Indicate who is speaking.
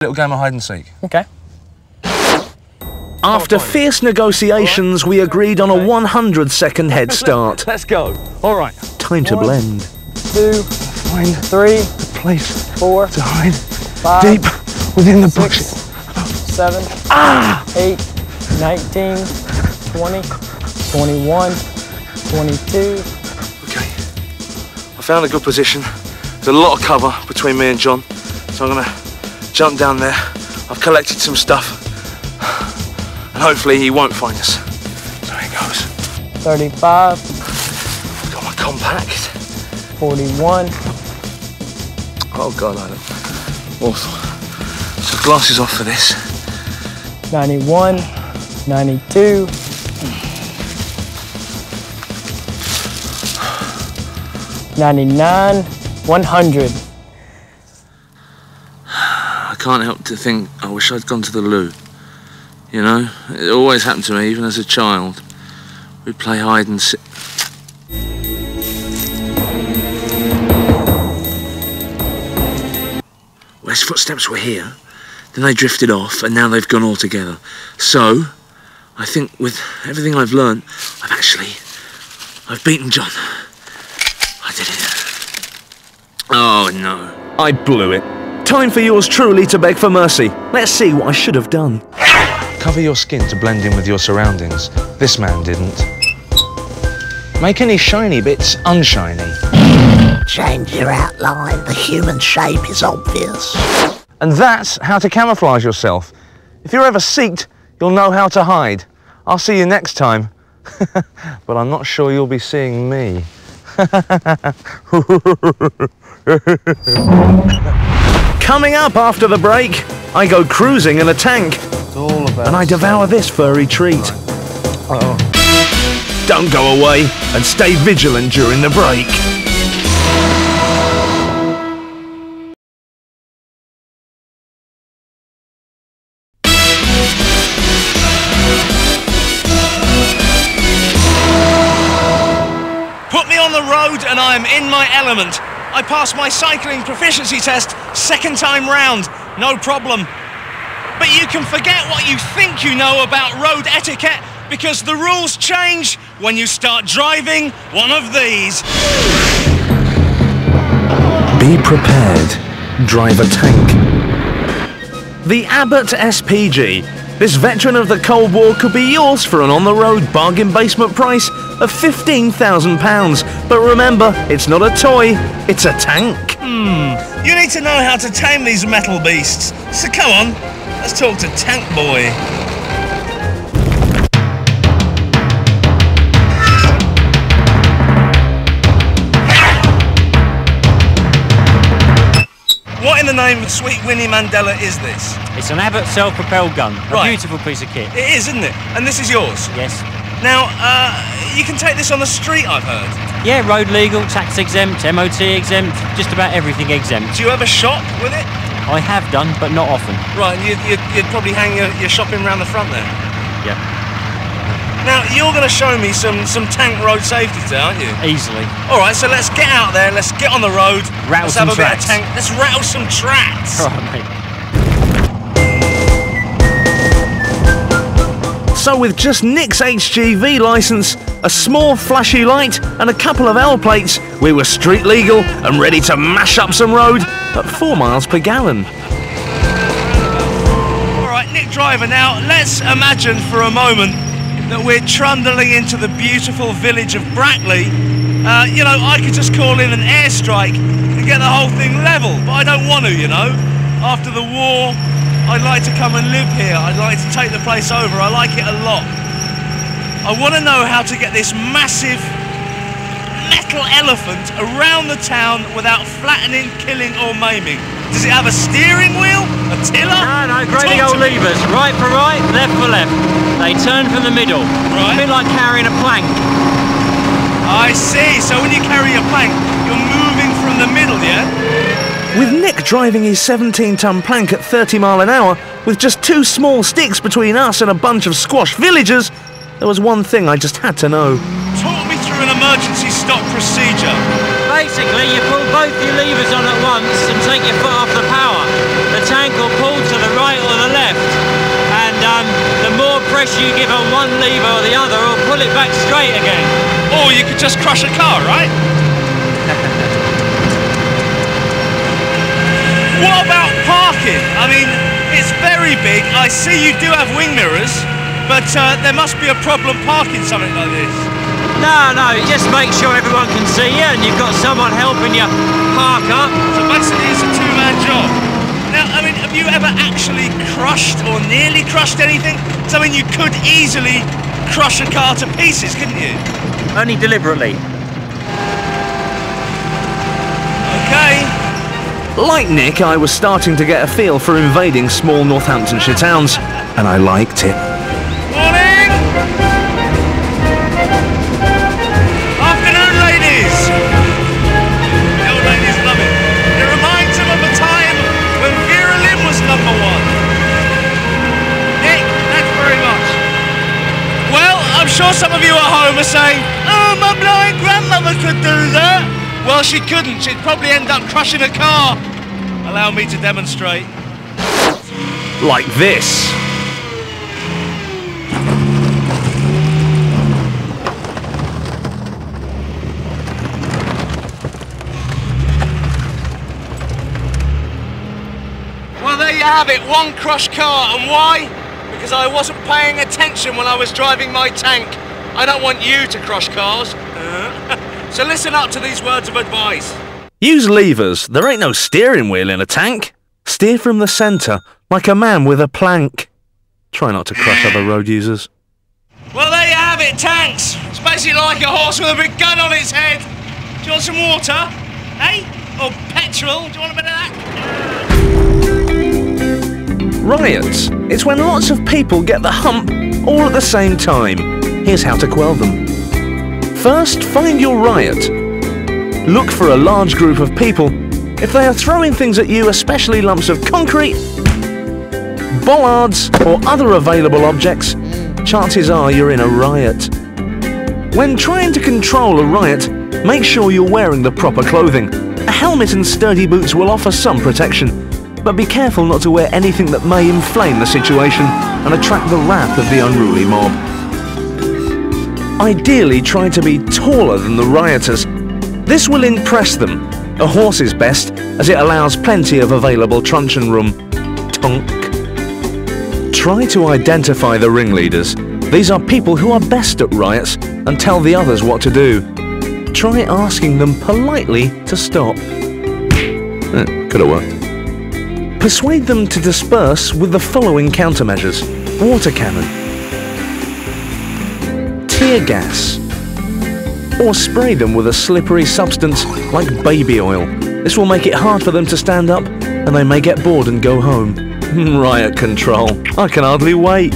Speaker 1: Little game of hide and seek.
Speaker 2: Okay.
Speaker 3: After fierce negotiations, we agreed on a 100-second head start.
Speaker 1: Let's go. All right.
Speaker 3: Time to blend.
Speaker 2: 2,
Speaker 1: Find
Speaker 2: 3,
Speaker 1: a place
Speaker 2: 4,
Speaker 1: to hide
Speaker 2: 5,
Speaker 1: deep within the
Speaker 2: 6,
Speaker 1: bushes.
Speaker 2: 7, 8, 19, 20, 21, 22.
Speaker 1: Okay. I found a good position. There's a lot of cover between me and John, so I'm gonna jump down there. I've collected some stuff, and hopefully he won't find us. So here goes.
Speaker 2: 35.
Speaker 1: Got my compact.
Speaker 2: 41.
Speaker 1: Oh God, I don't. Awesome. So glasses off for this.
Speaker 2: 91. 92. 99. 100.
Speaker 1: I can't help to think I wish I'd gone to the loo. You know, it always happened to me, even as a child. We'd play hide and seek. Well, his footsteps were here, then they drifted off, and now they've gone all together. So, I think with everything I've learned, I've beaten John. I did it. Oh no.
Speaker 3: I blew it. Time for yours truly to beg for mercy. Let's see what I should have done.
Speaker 1: Cover your skin to blend in with your surroundings. This man didn't. Make any shiny bits unshiny.
Speaker 4: Change your outline, the human shape is obvious.
Speaker 1: And that's how to camouflage yourself. If you're ever seeked, you'll know how to hide. I'll see you next time. But I'm not sure you'll be seeing me.
Speaker 3: Coming up after the break, I go cruising in a tank.
Speaker 1: It's all about
Speaker 3: And I devour this furry treat.
Speaker 1: Uh-oh.
Speaker 3: Don't go away and stay vigilant during the break.
Speaker 5: Put me on the road and I am in my element. I passed my cycling proficiency test second time round, no problem. But you can forget what you think you know about road etiquette because the rules change when you start driving one of these.
Speaker 3: Be prepared. Drive a tank. The Abbott SPG. This veteran of the Cold War could be yours for an on-the-road bargain basement price of £15,000. But remember, it's not a toy, it's a tank.
Speaker 5: You need to know how to tame these metal beasts. So come on, let's talk to Tank Boy. What in the name of sweet Winnie Mandela is this?
Speaker 6: It's an Abbott self-propelled gun. A
Speaker 5: Right.
Speaker 6: beautiful piece of kit.
Speaker 5: It is, isn't it? And this is yours?
Speaker 6: Yes.
Speaker 5: Now, you can take this on the street, I've heard.
Speaker 6: Yeah, road legal, tax exempt, MOT exempt, just about everything exempt.
Speaker 5: Do you ever shop with it?
Speaker 6: I have done, but not often.
Speaker 5: Right, you'd probably hang your shopping around the front there.
Speaker 6: Yeah,
Speaker 5: Now, you're going to show me some tank road safety today, aren't you?
Speaker 6: easily.
Speaker 5: All right, so let's get out there, let's get on the road.
Speaker 6: Rattle
Speaker 5: let's
Speaker 6: some
Speaker 5: have a
Speaker 6: tracks.
Speaker 5: bit of tank. Let's rattle some tracks.
Speaker 6: All right, mate.
Speaker 3: So with just Nick's HGV licence, a small flashy light and a couple of L plates, we were street legal and ready to mash up some road at 4 miles per gallon.
Speaker 5: All right, Nick Driver, now let's imagine for a moment that we're trundling into the beautiful village of Brackley. You know, I could just call in an airstrike and get the whole thing level, but I don't want to, you know. After the war, I'd like to come and live here. I'd like to take the place over. I like it a lot. I want to know how to get this massive metal elephant around the town without flattening, killing or maiming. Does it have a steering wheel? A tiller?
Speaker 6: No, great big old levers. Right for right, left for left. They turn from the middle.
Speaker 5: Right.
Speaker 6: A bit like carrying a plank.
Speaker 5: I see. So when you carry a plank, you're moving from the middle, yeah?
Speaker 3: With Nick driving his 17-ton plank at 30 mile an hour, with just 2 small sticks between us and a bunch of squash villagers, there was one thing I just had to know.
Speaker 5: Talk me through an emergency stop procedure.
Speaker 6: Basically, you pull both your levers on at once and take your foot off the power. The tank will pull to unless you give her one lever or the other or pull it back straight again.
Speaker 5: Or you could just crush a car, right? What about parking? I mean, it's very big. I see you do have wing mirrors, but there must be a problem parking something like this.
Speaker 6: No, just make sure everyone can see you and you've got someone helping you park up.
Speaker 5: So basically it's a two-man job. Now, I mean, have you ever actually crushed or nearly crushed anything? So, I mean, you could easily crush a car to pieces, couldn't you?
Speaker 6: Only deliberately.
Speaker 5: Okay.
Speaker 3: Like Nick, I was starting to get a feel for invading small Northamptonshire towns, and I liked it.
Speaker 5: Morning! Afternoon, ladies! The old ladies love it. It reminds them of a time when Vera Lynn was #1. Nick, thanks very much. Well, I'm sure some of you at home are saying, oh, my blind grandmother could do that. Well, she couldn't. She'd probably end up crushing a car. Allow me to demonstrate.
Speaker 3: Like this.
Speaker 5: Well, there you have it, one crushed car. And why? Because I wasn't paying attention when I was driving my tank. I don't want you to crush cars. So listen up to these words of advice.
Speaker 3: Use levers. There ain't no steering wheel in a tank. Steer from the centre, like a man with a plank. Try not to crush other road users.
Speaker 5: Well, there you have it, tanks. It's basically like a horse with a big gun on its head. Do you want some water? Hey? Or petrol? Do you want a bit of that?
Speaker 3: Riots. It's when lots of people get the hump all at the same time. Here's how to quell them. First, find your riot. Look for a large group of people. If they are throwing things at you, especially lumps of concrete, bollards or other available objects, chances are you're in a riot. When trying to control a riot, make sure you're wearing the proper clothing. A helmet and sturdy boots will offer some protection, but be careful not to wear anything that may inflame the situation and attract the wrath of the unruly mob. Ideally, try to be taller than the rioters. This will impress them. A horse is best, as it allows plenty of available truncheon room. Tonk. Try to identify the ringleaders. These are people who are best at riots and tell the others what to do. Try asking them politely to stop. Could have worked. Persuade them to disperse with the following countermeasures. Water cannon, tear gas, or spray them with a slippery substance like baby oil. This will make it hard for them to stand up and they may get bored and go home. Riot control. I can hardly wait.